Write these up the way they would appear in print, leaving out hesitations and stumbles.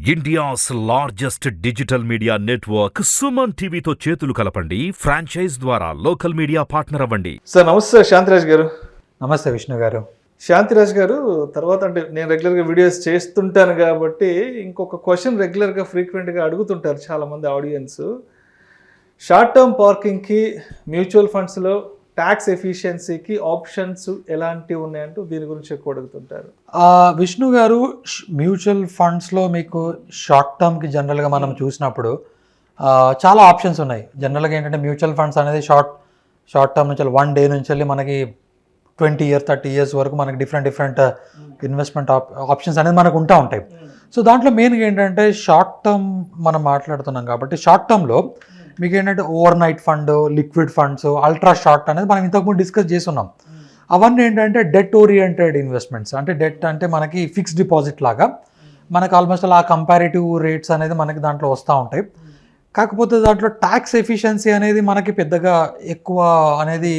India's largest digital media network SumanTV తో చేతులు కలపండి. ఫ్రాంచైజ్ ద్వారా లోకల్ మీడియా పార్ట్నర్ అవ్వండి. సార్ నమస్తే శాంతిరాజ్ గారు. నమస్తే విష్ణు గారు. శాంతిరాజ్ గారు, తర్వాత అంటే నేను రెగ్యులర్గా వీడియోస్ చేస్తుంటాను కాబట్టి ఇంకొక క్వశ్చన్ రెగ్యులర్గా ఫ్రీక్వెంట్గా అడుగుతుంటారు చాలామంది ఆడియన్స్. షార్ట్ టర్మ్ పార్కింగ్కి మ్యూచువల్ ఫండ్స్లో ట్యాక్స్ ఎఫిషియన్సీకి ఆప్షన్స్ ఎలాంటివి ఉన్నాయంటూ దీని గురించి ఎక్కువ అడుగుతుంటారు. విష్ణు గారు, మ్యూచువల్ ఫండ్స్లో మీకు షార్ట్ టర్మ్కి జనరల్గా మనం చూసినప్పుడు చాలా ఆప్షన్స్ ఉన్నాయి. జనరల్గా ఏంటంటే మ్యూచువల్ ఫండ్స్ అనేది షార్ట్ టర్మ్ నుంచి 1 డే నుంచి వెళ్ళి మనకి 20 years 30 years వరకు మనకి డిఫరెంట్ ఇన్వెస్ట్మెంట్ ఆప్షన్స్ అనేది మనకు ఉంటాయి. సో దాంట్లో మెయిన్గా ఏంటంటే షార్ట్ టర్మ్ మనం మాట్లాడుతున్నాం కాబట్టి షార్ట్ టర్మ్లో మీకు ఏంటంటే over night fund, liquid funds, ultra short అనేది మనం ఇంతకుముందు డిస్కస్ చేస్తున్నాం. అవన్నీ ఏంటంటే డెట్ ఓరియంటెడ్ ఇన్వెస్ట్మెంట్స్, అంటే డెట్ అంటే మనకి ఫిక్స్డ్ డిపాజిట్ లాగా మనకు ఆల్మోస్ట్ అలా కంపారిటివ్ రేట్స్ అనేది మనకి దాంట్లో వస్తూ ఉంటాయి. కాకపోతే దాంట్లో ట్యాక్స్ ఎఫిషియన్సీ అనేది మనకి పెద్దగా ఎక్కువ అనేది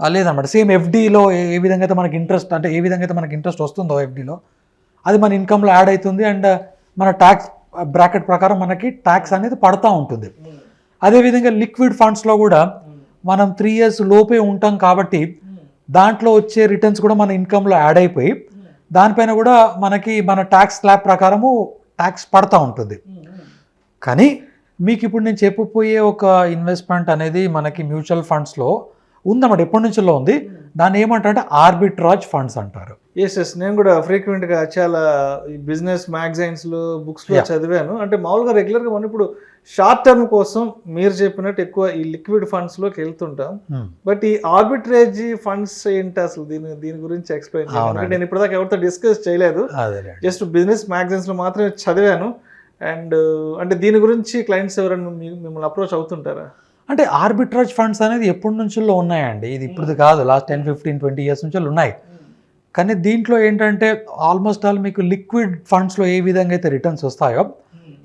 లేదన్నమాట. సేమ్ ఎఫ్డీలో ఏ విధంగా అయితే మనకి ఇంట్రెస్ట్, అంటే ఏ విధంగా అయితే మనకి ఇంట్రెస్ట్ వస్తుందో ఎఫ్డీలో అది మన ఇన్కమ్లో యాడ్ అవుతుంది. అండ్ మన ట్యాక్స్ బ్రాకెట్ ప్రకారం మనకి ట్యాక్స్ అనేది పడుతూ ఉంటుంది. అదేవిధంగా లిక్విడ్ ఫండ్స్లో కూడా మనం 3 years లోపే ఉంటాం కాబట్టి దాంట్లో వచ్చే రిటర్న్స్ కూడా మన ఇన్కమ్లో యాడ్ అయిపోయి దానిపైన కూడా మనకి మన ట్యాక్స్ స్లాబ్ ప్రకారము ట్యాక్స్ పడుతూ ఉంటుంది. కానీ మీకు ఇప్పుడు నేను చెప్పబోయే ఒక ఇన్వెస్ట్మెంట్ అనేది మనకి మ్యూచువల్ ఫండ్స్లో ఉందన్నమాట, ఎప్పటి నుంచో ఉంది. దాన్ని ఏమంటారంటే ఆర్బిట్రాజ్ ఫండ్స్ అంటారు. ఎస్ నేను కూడా ఫ్రీక్వెంట్గా చాలా బిజినెస్ మ్యాగజైన్స్లో బుక్స్లో చదివాను. అంటే మామూలుగా రెగ్యులర్గా మనం ఇప్పుడు షార్ట్ టర్మ్ కోసం మీరు చెప్పినట్టు ఎక్కువ ఈ లిక్విడ్ ఫండ్స్లోకి వెళ్తుంటాం. బట్ ఈ ఆర్బిట్రేజ్ ఫండ్స్ ఏంటి అసలు, దీని గురించి ఎక్స్ప్లెయిన్ చేయాలి. నేను ఇప్పటిదాకా ఎవరితో డిస్కస్ చేయలేదు, జస్ట్ బిజినెస్ మ్యాగజైన్స్లో మాత్రమే చదివాను. అండ్ అంటే దీని గురించి క్లయింట్స్ ఎవరైనా మిమ్మల్ని అప్రోచ్ అవుతుంటారా? అంటే ఆర్బిట్రాజ్ ఫండ్స్ అనేది ఎప్పటి నుంచో ఉన్నాయండి, ఇది ఇప్పుడు కాదు, లాస్ట్ 10, 15, 20 years నుంచి ఉన్నాయి. కానీ దీంట్లో ఏంటంటే ఆల్మోస్ట్ ఆల్ మీకు లిక్విడ్ ఫండ్స్లో ఏ విధంగా అయితే రిటర్న్స్ వస్తాయో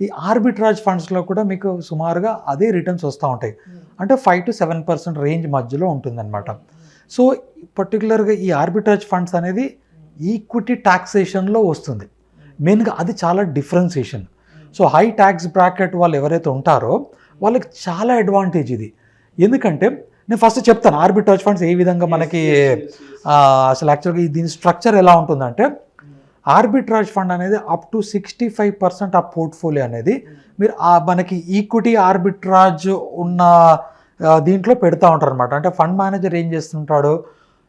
ఈ ఆర్బిట్రాజ్ ఫండ్స్లో కూడా మీకు సుమారుగా అదే రిటర్న్స్ వస్తూ ఉంటాయి. అంటే 5 to 7% రేంజ్ మధ్యలో ఉంటుందన్నమాట. సో పర్టికులర్గా ఈ ఆర్బిట్రాజ్ ఫండ్స్ అనేది ఈక్విటీ ట్యాక్సేషన్లో వస్తుంది. మెయిన్గా అది చాలా differentiation. So high tax bracket వాళ్ళు ఎవరైతే ఉంటారో వాళ్ళకి చాలా అడ్వాంటేజ్ ఇది. ఎందుకంటే నేను ఫస్ట్ చెప్తాను ఆర్బిట్రాజ్ ఫండ్స్ ఏ విధంగా మనకి అసలు యాక్చువల్గా దీని స్ట్రక్చర్ ఎలా ఉంటుందంటే, ఆర్బిట్రాజ్ ఫండ్ అనేది అప్ టు 65% ఆ పోర్ట్ఫోలియో అనేది మీరు మనకి ఈక్విటీ ఆర్బిట్రాజ్ ఉన్న దీంట్లో పెడతా ఉంటారు అనమాట. అంటే ఫండ్ మేనేజర్ ఏం చేస్తుంటాడు,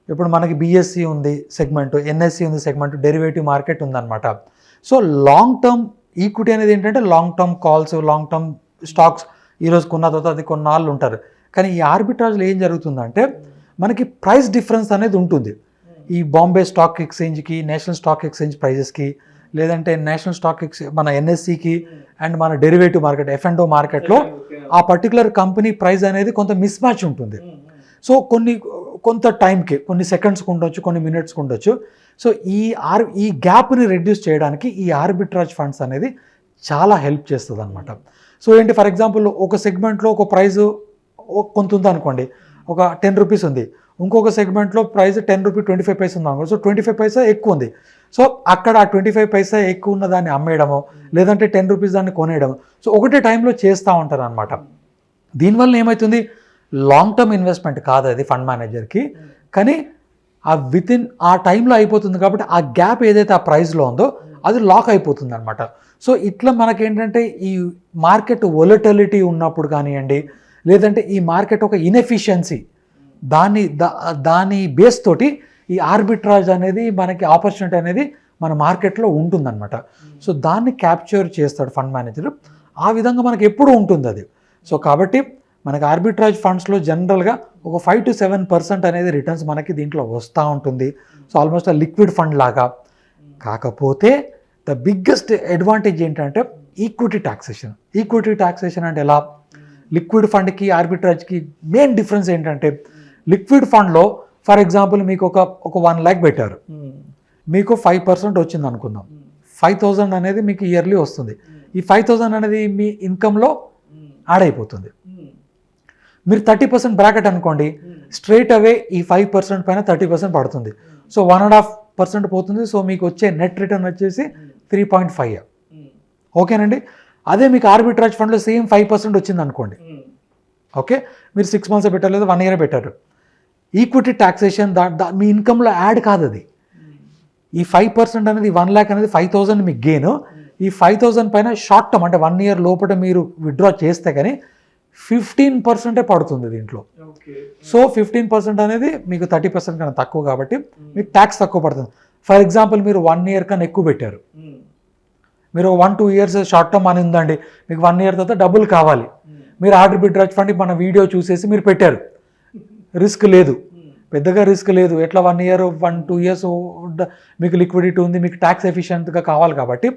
ఇప్పుడు మనకి బిఎస్సి ఉంది సెగ్మెంట్, ఎన్ఎస్సి ఉంది సెగ్మెంట్, డెరివేటివ్ మార్కెట్ ఉందన్నమాట. సో లాంగ్ టర్మ్ ఈక్విటీ అనేది ఏంటంటే long term calls, long term stocks ఈరోజు కొన్న తర్వాత అది కొన్నాళ్ళు ఉంటారు. కానీ ఈ ఆర్బిట్రాజ్లో ఏం జరుగుతుందంటే మనకి ప్రైస్ డిఫరెన్స్ అనేది ఉంటుంది. ఈ బాంబే స్టాక్ ఎక్స్చేంజ్కి, నేషనల్ స్టాక్ ఎక్స్చేంజ్ ప్రైజెస్కి, లేదంటే నేషనల్ స్టాక్ ఎక్స్చేంజ్ మన ఎన్ఎస్సికి అండ్ మన డెరివేటివ్ మార్కెట్ F&O మార్కెట్లో ఆ పర్టికులర్ కంపెనీ ప్రైస్ అనేది కొంత మిస్ మ్యాచ్ ఉంటుంది. సో కొంత టైంకి, కొన్ని సెకండ్స్కి ఉండొచ్చు, కొన్ని మినిట్స్కి ఉండొచ్చు. సో ఈ గ్యాప్ని రెడ్యూస్ చేయడానికి ఈ ఆర్బిట్రాజ్ ఫండ్స్ అనేది చాలా హెల్ప్ చేస్తుంది అనమాట. సో ఏంటి, ఫర్ ఎగ్జాంపుల్ ఒక సెగ్మెంట్లో ఒక ప్రైజు కొంత ఉంది అనుకోండి, ఒక 10 rupees ఉంది, ఇంకొక సెగ్మెంట్లో ప్రైస్ 10 రూపీ 25 పైసా ఉంది అనుకోండి. సో 25 పైసా ఎక్కువ ఉంది. సో అక్కడ ఆ 25 పైసా ఎక్కువ ఉన్న దాన్ని అమ్మేయడము, లేదంటే 10 rupees దాన్ని కొనేయడము, సో ఒకటే టైంలో చేస్తూ ఉంటారు అనమాట. దీనివల్ల ఏమవుతుంది, లాంగ్ టర్మ్ ఇన్వెస్ట్మెంట్ కాదు అది ఫండ్ మేనేజర్కి, కానీ వితిన్ ఆ టైంలో అయిపోతుంది కాబట్టి ఆ గ్యాప్ ఏదైతే ఆ ప్రైస్లో ఉందో అది లాక్ అయిపోతుంది అనమాట. సో ఇట్లా మనకేంటంటే ఈ మార్కెట్ వొలటిలిటీ ఉన్నప్పుడు కానివ్వండి, లేదంటే ఈ మార్కెట్ ఒక ఇన్ఎఫిషియన్సీ దాని బేస్ తోటి ఈ ఆర్బిట్రాజ్ అనేది మనకి ఆపర్చునిటీ అనేది మన మార్కెట్లో ఉంటుందన్నమాట. సో దాన్ని క్యాప్చర్ చేస్తాడు ఫండ్ మేనేజర్. ఆ విధంగా మనకి ఎప్పుడూ ఉంటుంది అది. సో కాబట్టి మనకి ఆర్బిట్రాజ్ ఫండ్స్లో జనరల్గా ఒక 5 to 7% అనేది రిటర్న్స్ మనకి దీంట్లో వస్తూ ఉంటుంది. సో ఆల్మోస్ట్ ఆ లిక్విడ్ ఫండ్ లాగా. కాకపోతే ద బిగ్గెస్ట్ అడ్వాంటేజ్ ఏంటంటే ఈక్విటీ ట్యాక్సేషన్ అంటే ఎలా, లిక్విడ్ ఫండ్కి ఆర్బిట్రాజ్కి మెయిన్ డిఫరెన్స్ ఏంటంటే, లిక్విడ్ ఫండ్లో ఫర్ ఎగ్జాంపుల్ మీకు ఒక 1 lakh పెట్టారు, మీకు 5% వచ్చింది అనుకుందాం. 5,000 అనేది మీకు ఇయర్లీ వస్తుంది. ఈ 5,000 అనేది మీ ఇన్కంలో యాడ్ అయిపోతుంది. మీరు 30% బ్రాకెట్ అనుకోండి, స్ట్రైట్ అవే ఈ 5% పైన 30% పడుతుంది. సో 1.5% పోతుంది. సో మీకు వచ్చే నెట్ రిటర్న్ వచ్చేసి 3.5. ఓకేనండి. అదే మీకు ఆర్బిట్రాజ్ ఫండ్లో సేమ్ 5% వచ్చింది అనుకోండి, ఓకే, మీరు 6 months పెట్టారు లేదా 1 year పెట్టారు, ఈక్విటీ టాక్సేషన్ మీ ఇన్కంలో యాడ్ కాదు అది. ఈ 5% అనేది 1 lakh అనేది 5,000 మీకు గెయిన్. ఈ 5,000 పైన షార్ట్ టర్మ్ అంటే 1 year లోపల మీరు విత్డ్రా చేస్తే కానీ 15% పడుతుంది దీంట్లో. సో 15% అనేది మీకు 30% కన్నా తక్కువ కాబట్టి మీకు ట్యాక్స్ తక్కువ పడుతుంది. ఫర్ ఎగ్జాంపుల్ మీరు 1 year కన్నా ఎక్కువ పెట్టారు, మీరు 1-2 years షార్ట్ టర్మ్ అని ఉందండి, మీకు 1 year తర్వాత డబ్బులు కావాలి, మీరు ఆర్బిట్రాజ్ ఫండ్ మన వీడియో చూసేసి మీరు పెట్టారు, రిస్క్ లేదు, పెద్దగా రిస్క్ లేదు, ఎట్లా 1 year 1-2 years మీకు లిక్విడిటీ ఉంది, మీకు ట్యాక్స్ ఎఫిషియెంట్గా కావాలి కాబట్టి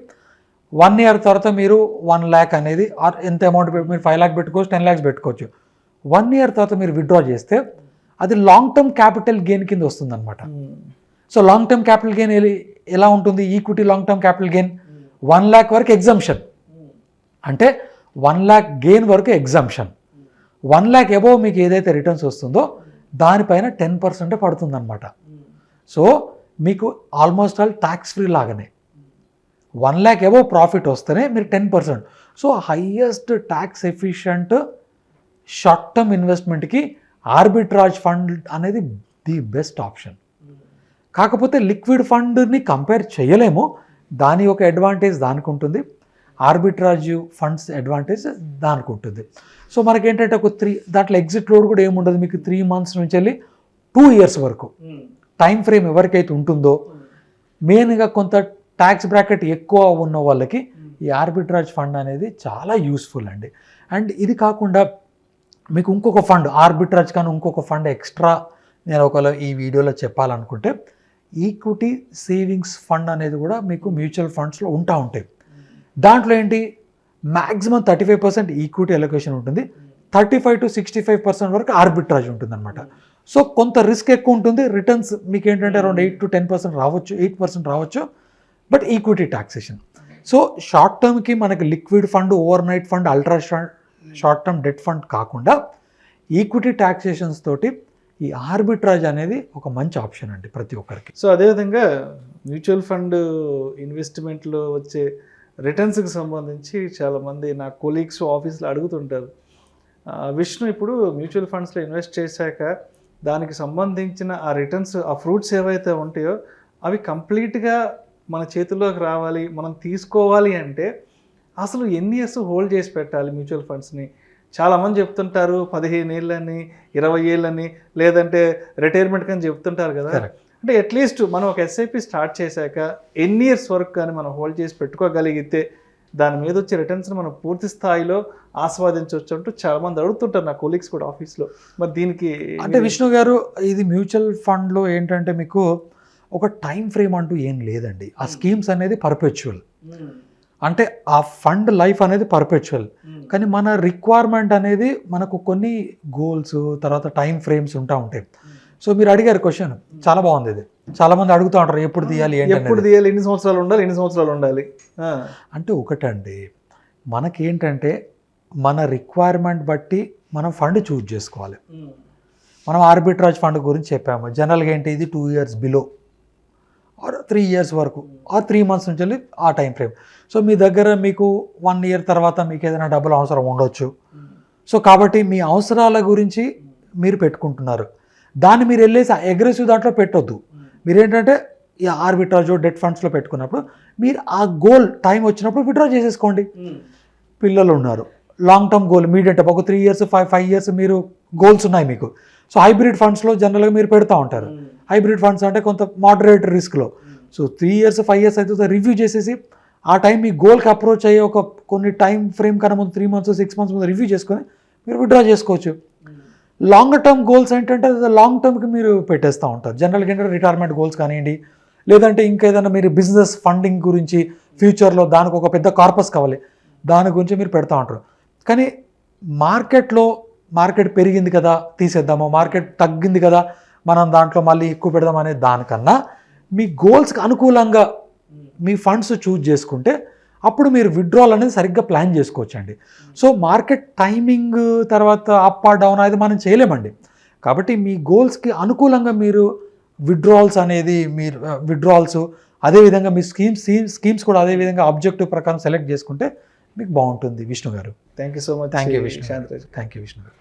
1 year తర్వాత మీరు 1 lakh అనేది ఎంత అమౌంట్ మీరు 5 lakh పెట్టుకోవచ్చు, 10 lakhs పెట్టుకోవచ్చు. 1 year తర్వాత మీరు విత్డ్రా చేస్తే అది లాంగ్ టర్మ్ క్యాపిటల్ గెయిన్ కింద వస్తుంది అనమాట. So long term capital gain ఎలా ఉంటుంది, equity long term capital gain 1 lakh వరకు ఎగ్జంప్షన్, అంటే 1 lakh గెయిన్ వరకు ఎగ్జంప్షన్. 1 lakh అబోవ్ మీకు ఏదైతే రిటర్న్స్ వస్తుందో దానిపైన 10% పడుతుంది అనమాట. సో మీకు ఆల్మోస్ట్ ఆల్ ట్యాక్స్ ఫ్రీ లాగానే 1 lakh అబోవ్ ప్రాఫిట్ వస్తేనే మీరు 10%. So highest tax efficient short term ఇన్వెస్ట్మెంట్కి ఆర్బిట్రాజ్ ఫండ్ అనేది ది బెస్ట్ ఆప్షన్. కాకపోతే లిక్విడ్ ఫండ్ని కంపేర్ చేయలేము, దాని యొక్క అడ్వాంటేజ్ దానికి ఉంటుంది, ఆర్బిట్రాజ్ ఫండ్స్ అడ్వాంటేజ్ దానికి ఉంటుంది. సో మనకేంటంటే ఒక దాంట్లో ఎగ్జిట్ లోడ్ కూడా ఏముండదు, మీకు 3 months నుంచి వెళ్ళి 2 years వరకు టైం ఫ్రేమ్ ఎవరికైతే ఉంటుందో, మెయిన్గా కొంత ట్యాక్స్ బ్రాకెట్ ఎక్కువ ఉన్న వాళ్ళకి ఈ ఆర్బిట్రాజ్ ఫండ్ అనేది చాలా యూస్ఫుల్ అండి. అండ్ ఇది కాకుండా మీకు ఇంకొక ఫండ్ ఆర్బిట్రాజ్ కానీ ఇంకొక ఫండ్ ఎక్స్ట్రా నేను ఒకవేళ ఈ వీడియోలో చెప్పాలనుకుంటే ఈక్విటీ సేవింగ్స్ ఫండ్ అనేది కూడా మీకు మ్యూచువల్ ఫండ్స్లో ఉంటాయి. దాంట్లో ఏంటి మ్యాక్సిమం 35% ఈక్విటీ అలొకేషన్ ఉంటుంది, 35 to 65% వరకు ఆర్బిట్రాజ్ ఉంటుంది అనమాట. సో కొంత రిస్క్ ఎక్కువ ఉంటుంది, రిటర్న్స్ మీకు ఏంటంటే అరౌండ్ 8 to 10% రావచ్చు, 8% రావచ్చు, but equity taxation. So short టర్మ్కి మనకి liquid fund, overnight fund, ultra short term debt fund కాకుండా ఈక్విటీ టాక్సేషన్స్ తోటి ఈ ఆర్బిట్రాజ్ అనేది ఒక మంచి ఆప్షన్ అండి ప్రతి ఒక్కరికి. సో అదేవిధంగా మ్యూచువల్ ఫండ్ ఇన్వెస్ట్మెంట్లో వచ్చే రిటర్న్స్కి సంబంధించి చాలామంది నా కొలీగ్స్ ఆఫీస్లో అడుగుతుంటారు, విష్ణు ఇప్పుడు మ్యూచువల్ ఫండ్స్లో ఇన్వెస్ట్ చేశాక దానికి సంబంధించిన ఆ రిటర్న్స్, ఆ ఫ్రూట్స్ ఏవైతే ఉంటాయో అవి కంప్లీట్గా మన చేతుల్లోకి రావాలి, మనం తీసుకోవాలి అంటే అసలు ఎన్ని ఇయర్స్ హోల్డ్ చేసి పెట్టాలి మ్యూచువల్ ఫండ్స్ని? చాలామంది చెప్తుంటారు 15 ఏళ్ళని, 20 ఏళ్ళని, లేదంటే రిటైర్మెంట్ అని చెప్తుంటారు కదా. అంటే అట్లీస్ట్ మనం ఒక ఎస్ఐపి స్టార్ట్ చేశాక ఎన్ని ఇయర్స్ వరకు కానీ మనం హోల్డ్ చేసి పెట్టుకోగలిగితే దాని మీద వచ్చే రిటర్న్స్ని మనం పూర్తి స్థాయిలో ఆస్వాదించవచ్చు అంటూ చాలామంది అడుగుతుంటారు నా కొలీగ్స్ కూడా ఆఫీస్లో. మరి దీనికి అంటే విష్ణు గారు, ఇది మ్యూచువల్ ఫండ్లో ఏంటంటే మీకు ఒక టైం ఫ్రేమ్ అంటూ ఏం లేదండి. ఆ స్కీమ్స్ అనేది పర్పెచువల్, అంటే ఆ ఫండ్ లైఫ్ అనేది పర్పెచువల్, కానీ మన రిక్వైర్మెంట్ అనేది మనకు కొన్ని గోల్స్ తర్వాత టైం ఫ్రేమ్స్ ఉంటాయి. సో మీరు అడిగారు క్వశ్చన్ చాలా బాగుంది, ఇది చాలా మంది అడుగుతూ ఉంటారు ఎప్పుడు తీయాలి, ఎప్పుడు తీయాలి, ఎన్ని సంవత్సరాలు ఉండాలి, ఎన్ని సంవత్సరాలు ఉండాలి అంటే ఒకటండి, మనకేంటంటే మన రిక్వైర్మెంట్ బట్టి మనం ఫండ్ చూజ్ చేసుకోవాలి. మనం ఆర్బిట్రాజ్ ఫండ్ గురించి చెప్పాము, జనరల్గా ఏంటి ఇది 2 years బిలో ఆర్ 3 years వరకు ఆర్ 3 months నుంచి వెళ్ళి ఆ టైం ఫ్రేమ్. సో మీ దగ్గర మీకు 1 year తర్వాత మీకు ఏదైనా డబ్బులు అవసరం ఉండొచ్చు. సో కాబట్టి మీ అవసరాల గురించి మీరు పెట్టుకుంటున్నారు, దాన్ని మీరు వెళ్ళేసి అగ్రెసివ్ దాంట్లో పెట్టొద్దు. మీరేంటంటే ఈ ఆర్బిట్రాజ్ డెట్ ఫండ్స్లో పెట్టుకున్నప్పుడు మీరు ఆ గోల్ టైం వచ్చినప్పుడు విత్డ్రా చేసేసుకోండి. పిల్లలు ఉన్నారు, long term goal, medium term ఒక 3 years 5 years మీరు గోల్స్ ఉన్నాయి మీకు. సో హైబ్రిడ్ ఫండ్స్లో జనరల్గా మీరు పెడతా ఉంటారు. హైబ్రిడ్ ఫండ్స్ అంటే కొంత మోడరేట్ రిస్క్లో. సో 3 years 5 years అయితే రివ్యూ చేసేసి ఆ టైం మీ గోల్కి అప్రోచ్ అయ్యే ఒక కొన్ని టైం ఫ్రేమ్ కన్నా ముందు 3 months 6 months ముందు రివ్యూ చేసుకొని మీరు విత్డ్రా చేసుకోవచ్చు. లాంగ్ టర్మ్ గోల్స్ ఏంటంటే లాంగ్ టర్మ్కి మీరు పెట్టేస్తూ ఉంటారు. జనరల్గా ఏంటంటే రిటైర్మెంట్ గోల్స్ కానివ్వండి, లేదంటే ఇంకేదైనా మీరు బిజినెస్ ఫండింగ్ గురించి ఫ్యూచర్లో దానికి ఒక పెద్ద కార్పస్ కావాలి, దాని గురించి మీరు పెడతా ఉంటారు. కానీ మార్కెట్ పెరిగింది కదా తీసేద్దాము, మార్కెట్ తగ్గింది కదా మనం దాంట్లో మళ్ళీ ఎక్కువ పెడదాం అనే దానికన్నా మీ గోల్స్కి అనుకూలంగా మీ ఫండ్స్ చూజ్ చేసుకుంటే అప్పుడు మీరు విత్డ్రాల్ అనేది సరిగ్గా ప్లాన్ చేసుకోవచ్చండి. సో మార్కెట్ టైమింగ్ తర్వాత అప్ ఆర్ డౌన్ అనేది మనం చేయలేమండి. కాబట్టి మీ గోల్స్కి అనుకూలంగా మీరు విత్డ్రాల్స్ అదేవిధంగా మీ స్కీమ్స్ కూడా అదేవిధంగా ఆబ్జెక్టివ్ ప్రకారం సెలెక్ట్ చేసుకుంటే మీకు బాగుంటుంది విష్ణు గారు. Thank you so much. Thank you Vishnu. Shantiraj. Thank you Vishnu గారు.